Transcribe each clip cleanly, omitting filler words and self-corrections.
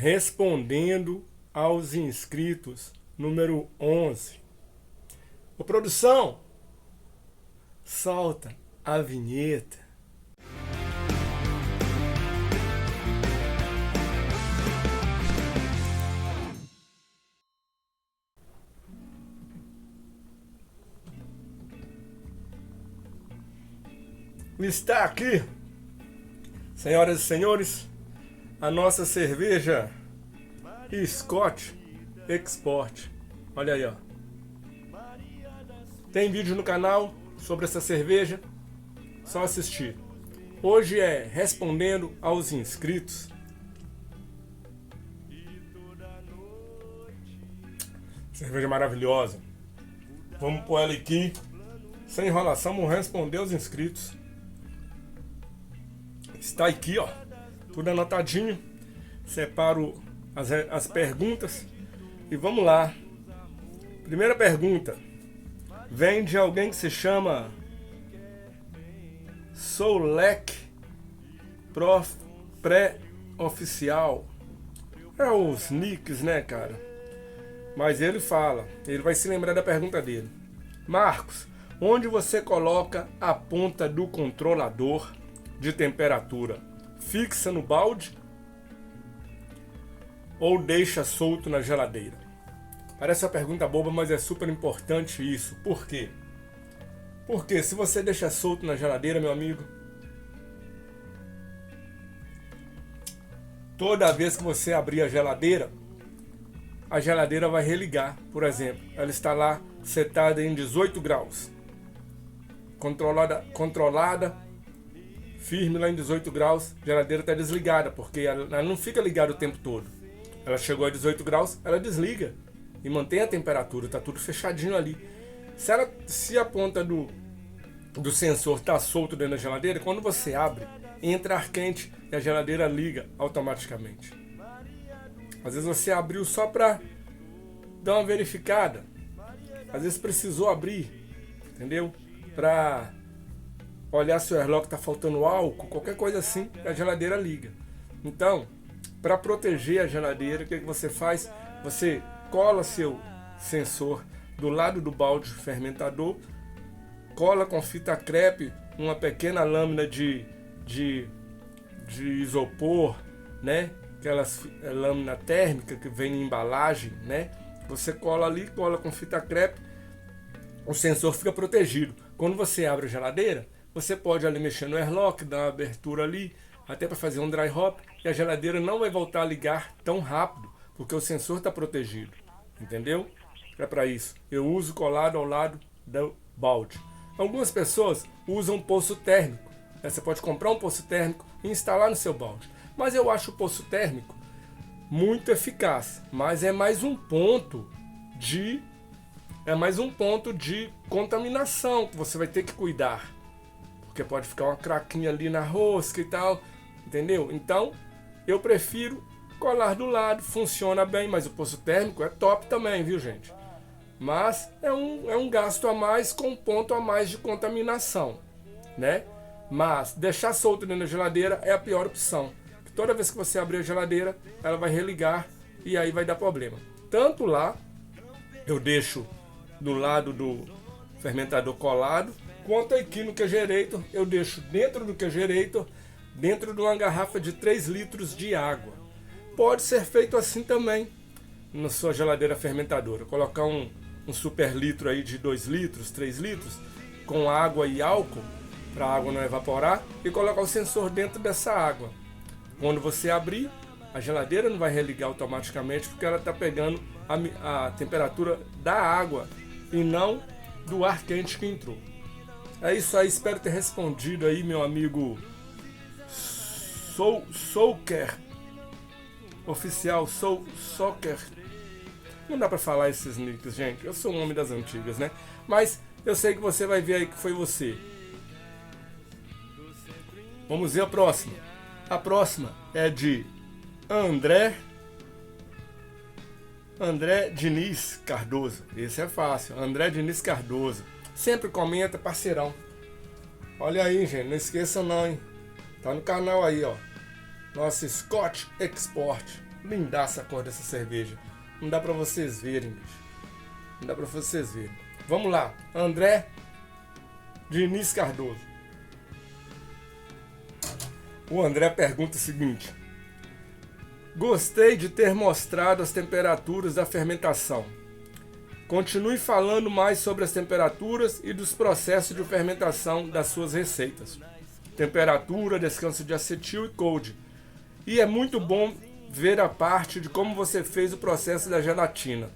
respondendo aos inscritos, número 11. Ô produção, solta a vinheta. Está aqui, senhoras e senhores, a nossa cerveja Scott Export. Olha aí, ó. Tem vídeo no canal sobre essa cerveja, só assistir. Hoje é respondendo aos inscritos. Cerveja maravilhosa. Vamos pôr ela aqui, sem enrolação, vamos responder aos inscritos. Está aqui, ó, tudo anotadinho. Separo as perguntas e vamos lá. Primeira pergunta vem de alguém que se chama Soulek Prof Pré-Oficial. É os nicks, né, cara? Mas ele fala, ele vai se lembrar da pergunta dele. Marcos, onde você coloca a ponta do controlador de temperatura? Fixa no balde ou deixa solto na geladeira? Parece uma pergunta boba, mas é super importante isso. Por quê? Porque se você deixa solto na geladeira, meu amigo, toda vez que você abrir a geladeira vai religar. Por exemplo, ela está lá setada em 18 graus. Controlada, firme lá em 18 graus, a geladeira está desligada, porque ela não fica ligada o tempo todo. Ela chegou a 18 graus, ela desliga e mantém a temperatura, está tudo fechadinho ali. Se a ponta do sensor está solto dentro da geladeira, quando você abre, entra ar quente e a geladeira liga automaticamente. Às vezes você abriu só para dar uma verificada, às vezes precisou abrir, entendeu? Para olhar se o airlock está faltando álcool, qualquer coisa assim, a geladeira liga. Então, para proteger a geladeira, o que você faz? Você cola seu sensor do lado do balde fermentador, cola com fita crepe uma pequena lâmina de isopor, né? Aquelas lâmina térmica que vem em embalagem, né? Você cola ali, cola com fita crepe, o sensor fica protegido. Quando você abre a geladeira, você pode ali mexer no airlock, dar uma abertura ali, até para fazer um dry hop, e a geladeira não vai voltar a ligar tão rápido, porque o sensor está protegido, entendeu? É para isso. Eu uso colado ao lado do balde. Algumas pessoas usam poço térmico. Você pode comprar um poço térmico e instalar no seu balde. Mas eu acho o poço térmico muito eficaz, mas é mais um ponto de contaminação que você vai ter que cuidar. Porque pode ficar uma craquinha ali na rosca e tal, entendeu? Então, eu prefiro colar do lado, funciona bem, mas o poço térmico é top também, viu, gente? Mas é um gasto a mais com um ponto a mais de contaminação, né? Mas deixar solto dentro da geladeira é a pior opção. Toda vez que você abrir a geladeira, ela vai religar e aí vai dar problema. Tanto lá, eu deixo do lado do fermentador colado, quanto aqui no Kegerator, eu deixo dentro do Kegerator, dentro de uma garrafa de 3 litros de água. Pode ser feito assim também na sua geladeira fermentadora. Colocar um super litro aí de 2 litros, 3 litros, com água e álcool, para a água não evaporar, e colocar o sensor dentro dessa água. Quando você abrir, a geladeira não vai religar automaticamente, porque ela está pegando a temperatura da água e não do ar quente que entrou. É isso aí, espero ter respondido aí, meu amigo Souker Oficial, Soccer. Não dá pra falar esses nicks, gente. Eu sou um homem das antigas, né? Mas eu sei que você vai ver aí que foi você. Vamos ver a próxima. A próxima é de André Diniz Cardoso. Esse é fácil. André Diniz Cardoso. Sempre comenta, parceirão. Olha aí, gente. Não esqueçam não, hein? Tá no canal aí, ó. Nosso Scott Export. Lindaça a cor dessa cerveja. Não dá pra vocês verem, bicho. Não dá pra vocês verem. Vamos lá. André Diniz Cardoso. O André pergunta o seguinte: gostei de ter mostrado as temperaturas da fermentação. Continue falando mais sobre as temperaturas e dos processos de fermentação das suas receitas. Temperatura, descanso de acetil e cold. E é muito bom ver a parte de como você fez o processo da gelatina.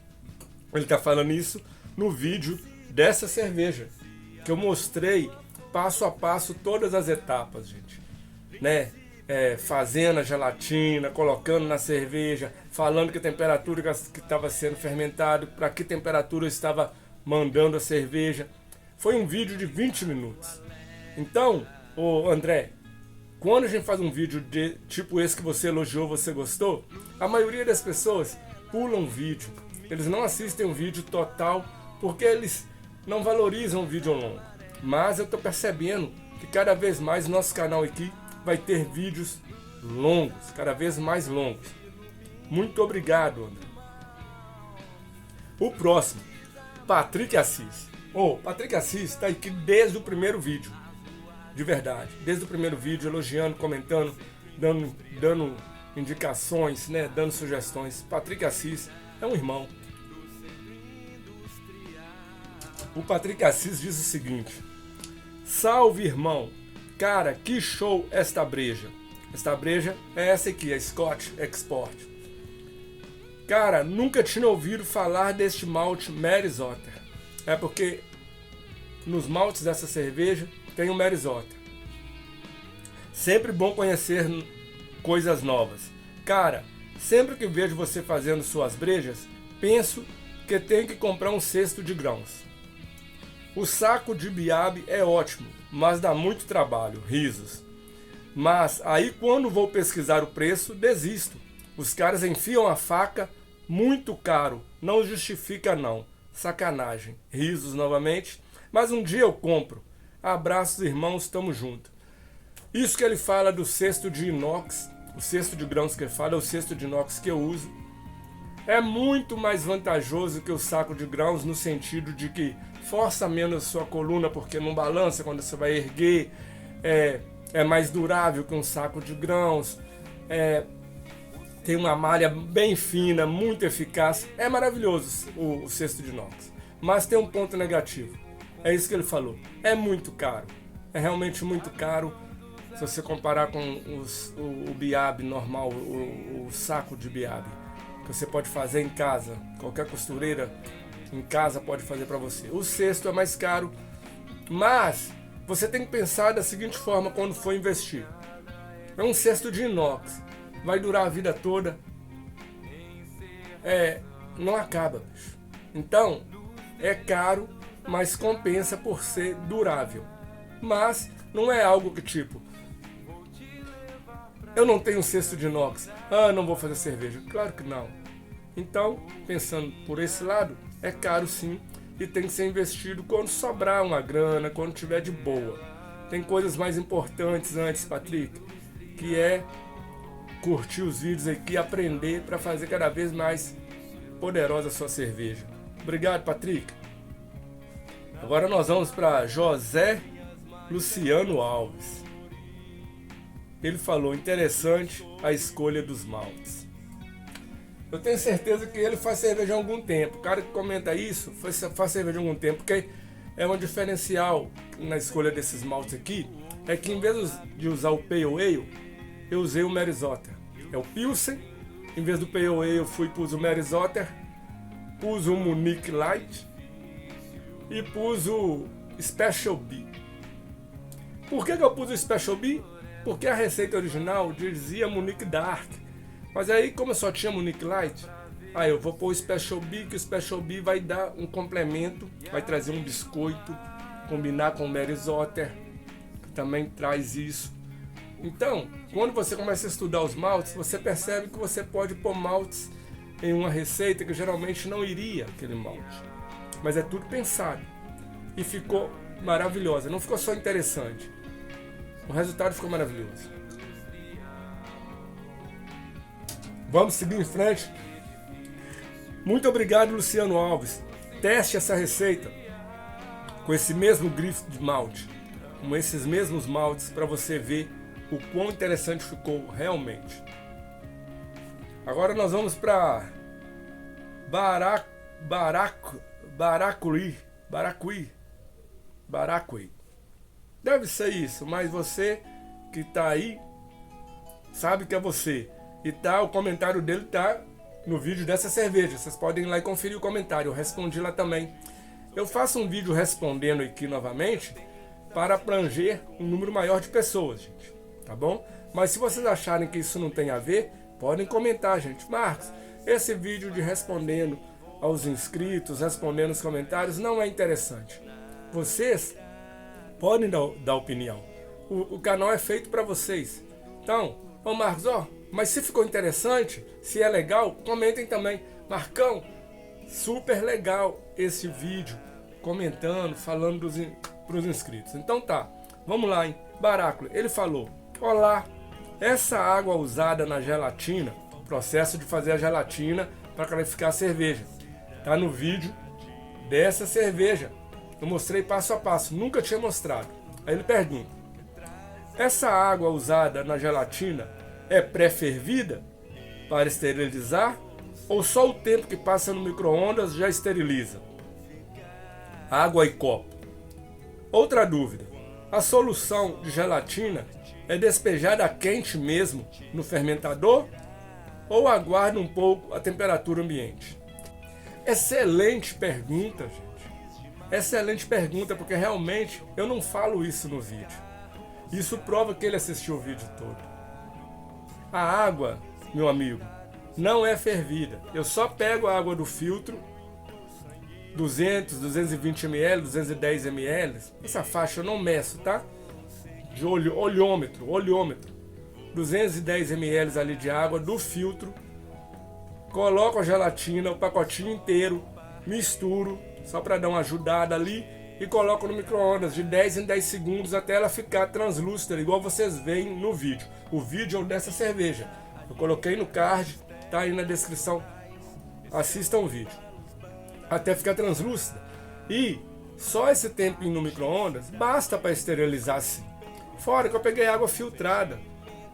Ele está falando isso no vídeo dessa cerveja, que eu mostrei passo a passo todas as etapas, gente. Né? Fazendo a gelatina, colocando na cerveja, falando que a temperatura que estava sendo fermentado, para que temperatura eu estava mandando a cerveja. Foi um vídeo de 20 minutos. Então, ô André, quando a gente faz um vídeo de tipo esse que você elogiou, você gostou, a maioria das pessoas pulam o vídeo. Eles não assistem o vídeo total porque eles não valorizam o vídeo longo. Mas eu estou percebendo que cada vez mais nosso canal aqui vai ter vídeos longos, cada vez mais longos. Muito obrigado, André. O próximo, Patrick Assis. Patrick Assis está aqui desde o primeiro vídeo. De verdade, desde o primeiro vídeo, elogiando, comentando, dando indicações, né, dando sugestões. Patrick Assis é um irmão. O Patrick Assis diz o seguinte: salve, irmão. Cara, que show esta breja. Esta breja é essa aqui, a Scotch Export. Cara, nunca tinha ouvido falar deste malte Maris Otter. É porque nos maltes dessa cerveja tem o Maris Otter. Sempre bom conhecer coisas novas. Cara, sempre que vejo você fazendo suas brejas, penso que tenho que comprar um cesto de grãos. O saco de biabe é ótimo, mas dá muito trabalho, risos. Mas aí quando vou pesquisar o preço, desisto. Os caras enfiam a faca, muito caro, não justifica não. Sacanagem, risos novamente, mas um dia eu compro. Abraços, irmãos, tamo junto. Isso que ele fala do cesto de inox, o cesto de grãos que ele fala é o cesto de inox que eu uso. É muito mais vantajoso que o saco de grãos no sentido de que força menos sua coluna porque não balança quando você vai erguer, é mais durável que um saco de grãos, tem uma malha bem fina, muito eficaz, é maravilhoso o cesto de inox, mas tem um ponto negativo, é isso que ele falou, é muito caro, é realmente muito caro se você comparar com o biabe normal, o saco de biabe, que você pode fazer em casa, qualquer costureira em casa pode fazer para você. O cesto é mais caro, mas você tem que pensar da seguinte forma quando for investir. É um cesto de inox, vai durar a vida toda, não acaba, bicho. Então, é caro, mas compensa por ser durável. Mas não é algo que tipo, eu não tenho um cesto de inox, não vou fazer cerveja. Claro que não. Então, pensando por esse lado, é caro sim e tem que ser investido quando sobrar uma grana, quando tiver de boa. Tem coisas mais importantes antes, Patrick, que é curtir os vídeos aqui e aprender para fazer cada vez mais poderosa a sua cerveja. Obrigado, Patrick. Agora nós vamos para José Luciano Alves. Ele falou, interessante a escolha dos maltes. Eu tenho certeza que ele faz cerveja há algum tempo. O cara que comenta isso faz cerveja há algum tempo, porque é um diferencial na escolha desses maltes aqui, é que em vez de usar o Pale Ale, eu usei o Maris Otter. É o Pilsen, em vez do Pale Ale eu pus o Maris Otter, pus o Munich Light e pus o Special B. Por que eu pus o Special B? Porque a receita original dizia Munich Dark. Mas aí, como eu só tinha Munich Light, eu vou pôr o Special B, que o Special B vai dar um complemento, vai trazer um biscoito, combinar com o Maris Otter, que também traz isso. Então, quando você começa a estudar os maltes, você percebe que você pode pôr maltes em uma receita que geralmente não iria aquele malte. Mas é tudo pensado. E ficou maravilhosa, não ficou só interessante. O resultado ficou maravilhoso. Vamos seguir em frente. Muito obrigado, Luciano Alves. Teste essa receita com esse mesmo grifo de malte, com esses mesmos maltes, para você ver o quão interessante ficou realmente. Agora nós vamos para Baracuí. Deve ser isso, mas você que tá aí sabe que é você. E tá, o comentário dele tá no vídeo dessa cerveja. Vocês podem ir lá e conferir o comentário. Eu respondi lá também. Eu faço um vídeo respondendo aqui novamente para abranger um número maior de pessoas, gente. Tá bom? Mas se vocês acharem que isso não tem a ver, podem comentar, gente. Marcos, esse vídeo de respondendo aos inscritos, respondendo os comentários, não é interessante. Vocês podem dar opinião. O canal é feito para vocês. Então, ô Marcos, mas se ficou interessante, se é legal, comentem também. Marcão, super legal esse vídeo, comentando, falando pros inscritos. Então tá, vamos lá, hein? Baráculo, ele falou: olá, essa água usada na gelatina, processo de fazer a gelatina para clarificar a cerveja, tá no vídeo dessa cerveja. Eu mostrei passo a passo, nunca tinha mostrado. Aí ele pergunta: essa água usada na gelatina é pré-fervida para esterilizar ou só o tempo que passa no micro-ondas já esteriliza? Água e copo. Outra dúvida: a solução de gelatina é despejada quente mesmo no fermentador ou aguarda um pouco a temperatura ambiente? Excelente pergunta, gente. Excelente pergunta, porque realmente eu não falo isso no vídeo. Isso prova que ele assistiu o vídeo todo. A água, meu amigo, não é fervida. Eu só pego a água do filtro, 200, 220 ml, 210 ml. Essa faixa eu não meço, tá? De olhômetro. 210 ml ali de água do filtro. Coloco a gelatina, o pacotinho inteiro, misturo, só para dar uma ajudada ali, e coloco no micro-ondas de 10 em 10 segundos até ela ficar translúcida, igual vocês veem no vídeo. O vídeo é dessa cerveja. Eu coloquei no card, tá aí na descrição. Assistam o vídeo. Até ficar translúcida. E só esse tempinho no micro-ondas basta para esterilizar assim. Fora que eu peguei água filtrada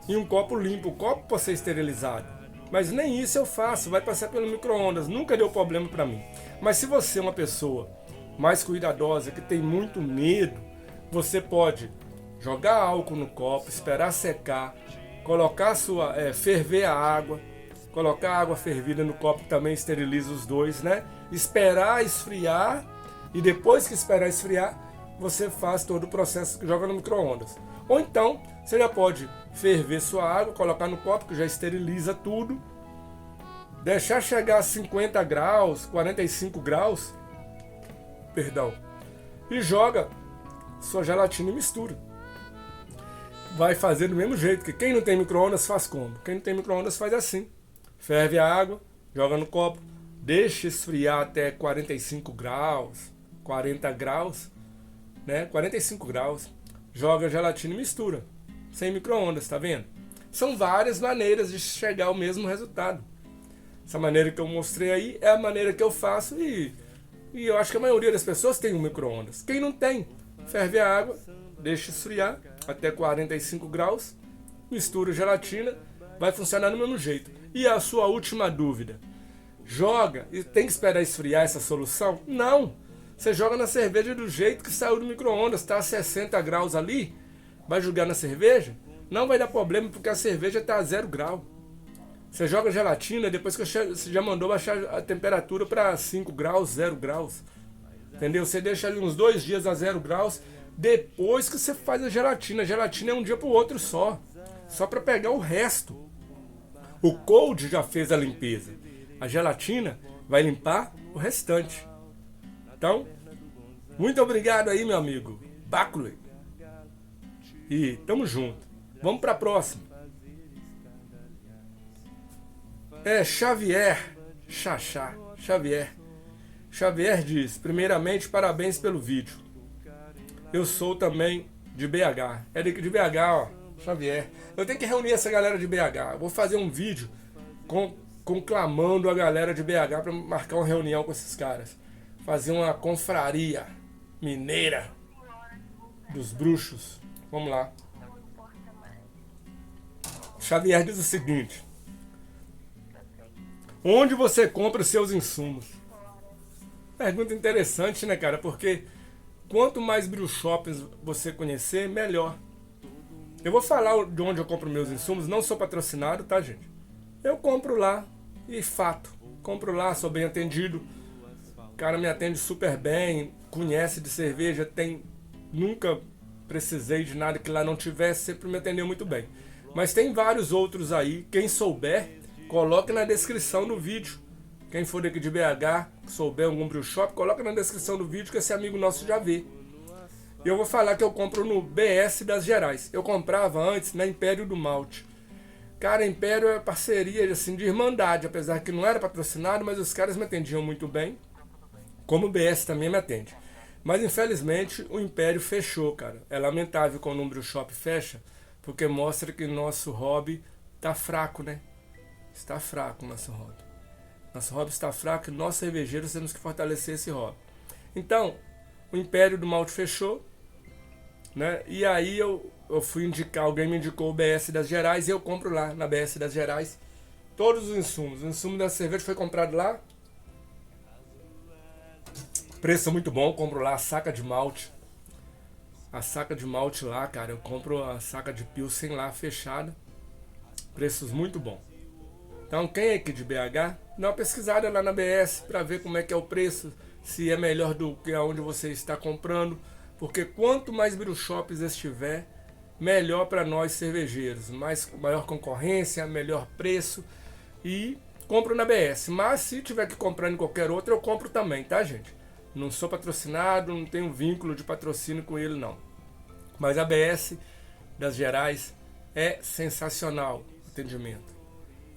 e um copo limpo, o copo pode ser esterilizado. Mas nem isso eu faço, vai passar pelo micro-ondas, nunca deu problema para mim. Mas se você é uma pessoa mais cuidadosa, que tem muito medo, você pode jogar álcool no copo, esperar secar, colocar ferver a água, colocar água fervida no copo, também esteriliza os dois, né? Esperar esfriar, e depois que esperar esfriar, você faz todo o processo que joga no micro-ondas. Ou então, você já pode ferver sua água, colocar no copo, que já esteriliza tudo, deixar chegar a 50 graus, 45 graus, e joga sua gelatina e mistura. Vai fazer do mesmo jeito, que quem não tem micro-ondas faz como? Quem não tem micro-ondas faz assim: ferve a água, joga no copo, deixa esfriar até 45 graus, 40 graus, né? 45 graus, joga a gelatina e mistura, sem micro-ondas, tá vendo? São várias maneiras de chegar ao mesmo resultado. Essa maneira que eu mostrei aí é a maneira que eu faço, e eu acho que a maioria das pessoas tem um micro-ondas. Quem não tem, ferve a água, deixa esfriar até 45 graus, mistura a gelatina, vai funcionar do mesmo jeito. E a sua última dúvida: joga e tem que esperar esfriar essa solução? Não! Você joga na cerveja do jeito que saiu do micro-ondas, está a 60 graus ali, vai jogar na cerveja, não vai dar problema, porque a cerveja está a 0 grau. Você joga a gelatina depois que você já mandou baixar a temperatura para 5 graus, 0 graus. Entendeu? Você deixa ali uns 2 dias a 0 graus, depois que você faz a gelatina. A gelatina é um dia para o outro só para pegar o resto. O cold já fez a limpeza. A gelatina vai limpar o restante. Então, muito obrigado aí, meu amigo Baculey. E tamo junto. Vamos para a próxima. Xavier diz: primeiramente, parabéns pelo vídeo. Eu sou também de BH. É de BH, ó, Xavier. Eu tenho que reunir essa galera de BH. Eu vou fazer um vídeo conclamando a galera de BH para marcar uma reunião com esses caras. Fazer uma confraria mineira dos bruxos. Vamos lá. Xavier diz o seguinte: onde você compra os seus insumos? Pergunta interessante, né, cara? Porque quanto mais brew shops você conhecer, melhor. Eu vou falar de onde eu compro meus insumos. Não sou patrocinado, tá, gente? Eu compro lá e fato. Compro lá, sou bem atendido. O cara me atende super bem, conhece de cerveja, nunca precisei de nada que lá não tivesse, sempre me atendeu muito bem. Mas tem vários outros aí. Quem souber, coloque na descrição do vídeo. Quem for daqui de BH, souber algum brew shop, coloca na descrição do vídeo que esse amigo nosso já vê. E eu vou falar que eu compro no BS das Gerais. Eu comprava antes na Império do Malte. Cara, Império é parceria assim, de irmandade, apesar que não era patrocinado, mas os caras me atendiam muito bem. Como o BS também me atende. Mas infelizmente o Império fechou, cara. É lamentável quando um brew shop fecha, porque mostra que nosso hobby tá fraco, né? Está fraco o nosso hobby. Nosso hobby está fraco e nós cervejeiros temos que fortalecer esse hobby. Então, o Império do Malte fechou, né? E aí eu fui indicar, alguém me indicou o BS das Gerais e eu compro lá na BS das Gerais todos os insumos. O insumo da cerveja foi comprado lá. Preço muito bom, compro lá a saca de malte. A saca de malte lá, cara, eu compro a saca de Pilsen lá fechada. Preços muito bom. Então quem é aqui de BH, dá uma pesquisada lá na BS para ver como é que é o preço, se é melhor do que aonde você está comprando, porque quanto mais brew shops estiver, melhor para nós cervejeiros, maior concorrência, melhor preço, e compro na BS. Mas se tiver que comprar em qualquer outra, eu compro também, tá, gente? Não sou patrocinado, não tenho vínculo de patrocínio com ele, não. Mas a BS das Gerais é sensacional o atendimento.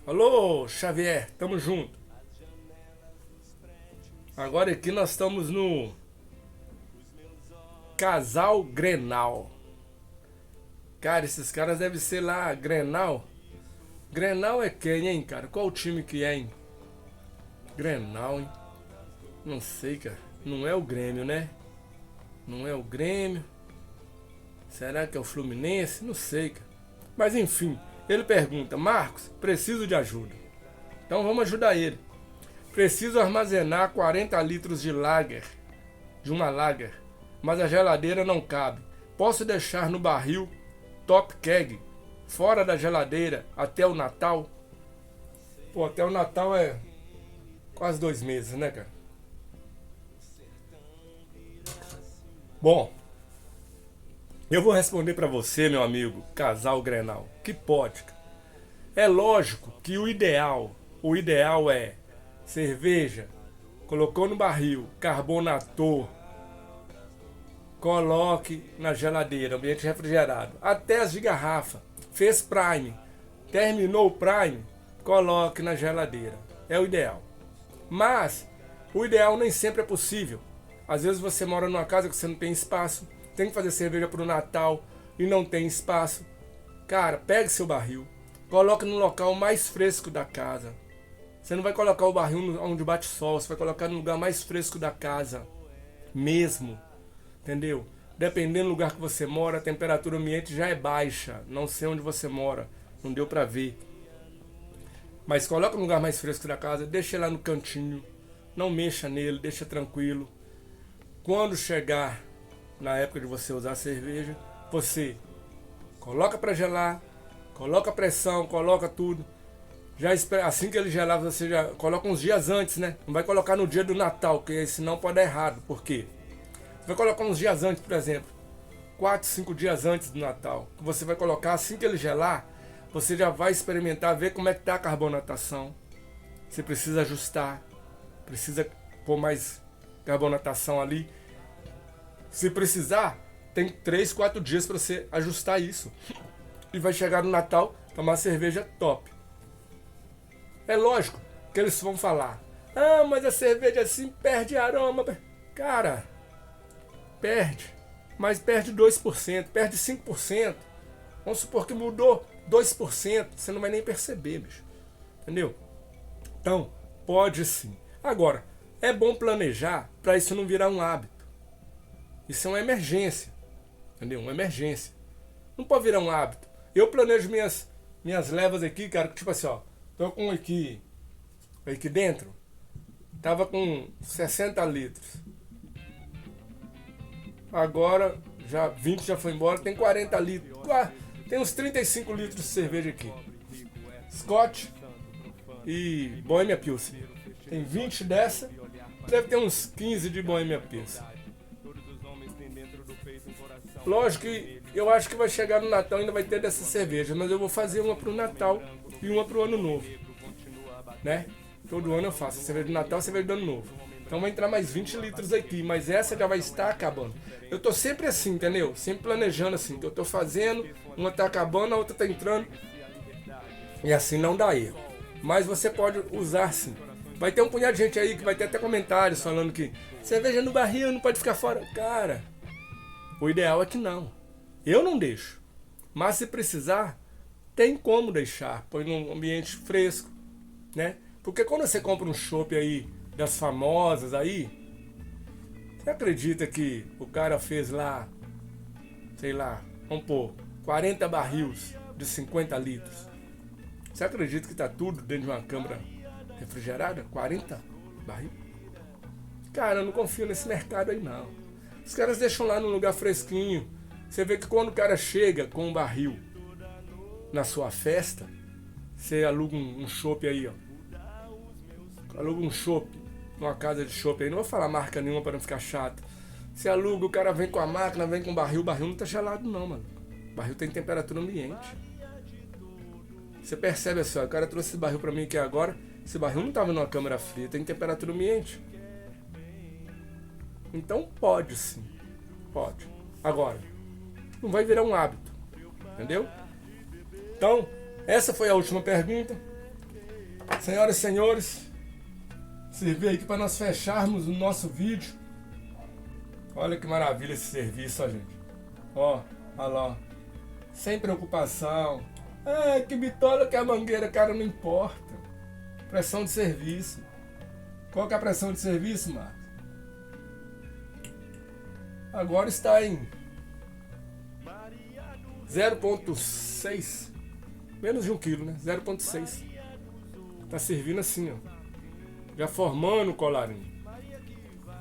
Alô, Xavier, tamo junto. Agora aqui nós estamos no Casal Grenal. Cara, esses caras devem ser lá, Grenal. Grenal é quem, hein, cara? Qual o time que é, hein? Grenal, hein? Não sei, cara. Não é o Grêmio, né? Não é o Grêmio. Será que é o Fluminense? Não sei, cara. Mas enfim, ele pergunta: Marcos, preciso de ajuda. Então vamos ajudar ele. Preciso armazenar 40 litros de lager, de uma lager, mas a geladeira não cabe. Posso deixar no barril Top Keg, fora da geladeira, até o Natal? Pô, até o Natal é quase 2 meses, né, cara? Bom, eu vou responder pra você, meu amigo, Casal Grenal, que pode. É lógico que o ideal é cerveja, colocou no barril, carbonatou, coloque na geladeira, ambiente refrigerado, até as de garrafa, fez prime, terminou o prime, coloque na geladeira, é o ideal. Mas o ideal nem sempre é possível. Às vezes você mora numa casa que você não tem espaço, tem que fazer cerveja para o Natal e não tem espaço. Cara, pegue seu barril, coloque no local mais fresco da casa. Você não vai colocar o barril onde bate sol, você vai colocar no lugar mais fresco da casa mesmo, entendeu? Dependendo do lugar que você mora, a temperatura ambiente já é baixa. Não sei onde você mora, não deu para ver. Mas coloca no lugar mais fresco da casa, deixa ele lá no cantinho, não mexa nele, deixa tranquilo. Quando chegar na época de você usar a cerveja, você coloca para gelar, coloca a pressão, coloca tudo. Já espera, assim que ele gelar, você já coloca uns dias antes, né? Não vai colocar no dia do Natal, porque senão pode dar errado. Por quê? Você vai colocar uns dias antes, por exemplo, 4, 5 dias antes do Natal. Você vai colocar assim que ele gelar, você já vai experimentar, ver como é que tá a carbonatação. Você precisa ajustar, precisa pôr mais carbonatação ali. Se precisar, tem 3, 4 dias para você ajustar isso. E vai chegar no Natal, tomar cerveja top. É lógico que eles vão falar: ah, mas a cerveja assim perde aroma. Cara, perde. Mas perde 2%, perde 5%. Vamos supor que mudou 2%, você não vai nem perceber, bicho. Entendeu? Então, pode sim. Agora, é bom planejar para isso não virar um hábito. Isso é uma emergência. Entendeu? Uma emergência. Não pode virar um hábito. Eu planejo minhas levas aqui, cara, tipo assim, ó. Tô com aqui dentro. Tava com 60 litros. Agora, já 20 já foi embora, tem 40 litros. Tem uns 35 litros de cerveja aqui. Scott e Bohemia Pilsen. Tem 20 dessa, deve ter uns 15 de Bohemia Pilsen. Lógico que eu acho que vai chegar no Natal e ainda vai ter dessa cerveja, mas eu vou fazer uma pro Natal e uma pro Ano Novo. Né? Todo ano eu faço cerveja de Natal e cerveja de Ano Novo. Então vai entrar mais 20 litros aqui, mas essa já vai estar acabando. Eu tô sempre assim, entendeu? Sempre planejando assim, que eu tô fazendo, uma tá acabando, a outra tá entrando. E assim não dá erro. Mas você pode usar sim. Vai ter um punhado de gente aí que vai ter até comentários falando que cerveja no barril não pode ficar fora. Cara, o ideal é que não. Eu não deixo. Mas se precisar, tem como deixar. Põe num ambiente fresco, né? Porque quando você compra um chopp aí das famosas aí, você acredita que o cara fez lá, sei lá, vamos pôr, 40 barris de 50 litros. Você acredita que tá tudo dentro de uma câmara refrigerada? 40 barris? Cara, eu não confio nesse mercado aí não. Os caras deixam lá num lugar fresquinho. Você vê que quando o cara chega com um barril na sua festa, você aluga um chopp aí, ó. Aluga um chopp numa casa de chopp aí. Não vou falar marca nenhuma para não ficar chato. Você aluga, o cara vem com a máquina, vem com o barril não tá gelado não, mano. O barril tem temperatura ambiente. Você percebe assim, ó, o cara trouxe esse barril pra mim aqui agora. Esse barril não tava numa câmara fria, tem temperatura ambiente. Então pode sim, pode. Agora, não vai virar um hábito, entendeu? Então, essa foi a última pergunta. Senhoras e senhores, servir aqui para nós fecharmos o nosso vídeo. Olha que maravilha esse serviço, ó, gente. Ó, olha lá. Sem preocupação. Ah, que bitola que é a mangueira, cara, não importa. Pressão de serviço. Qual que é a pressão de serviço, Marcos? Agora está em 0,6. Menos de 1 quilo, né? 0,6. Tá servindo assim, ó. Já formando o colarinho.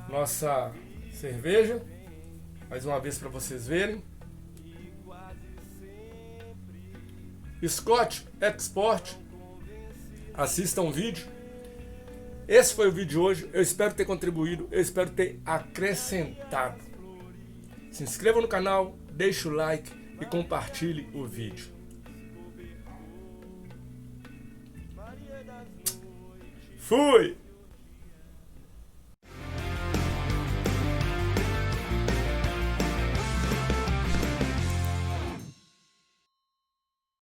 Nossa cerveja. Mais uma vez para vocês verem. Scott Export. Assistam o vídeo. Esse foi o vídeo de hoje. Eu espero ter contribuído. Eu espero ter acrescentado. Se inscreva no canal, deixe o like e compartilhe o vídeo. Fui!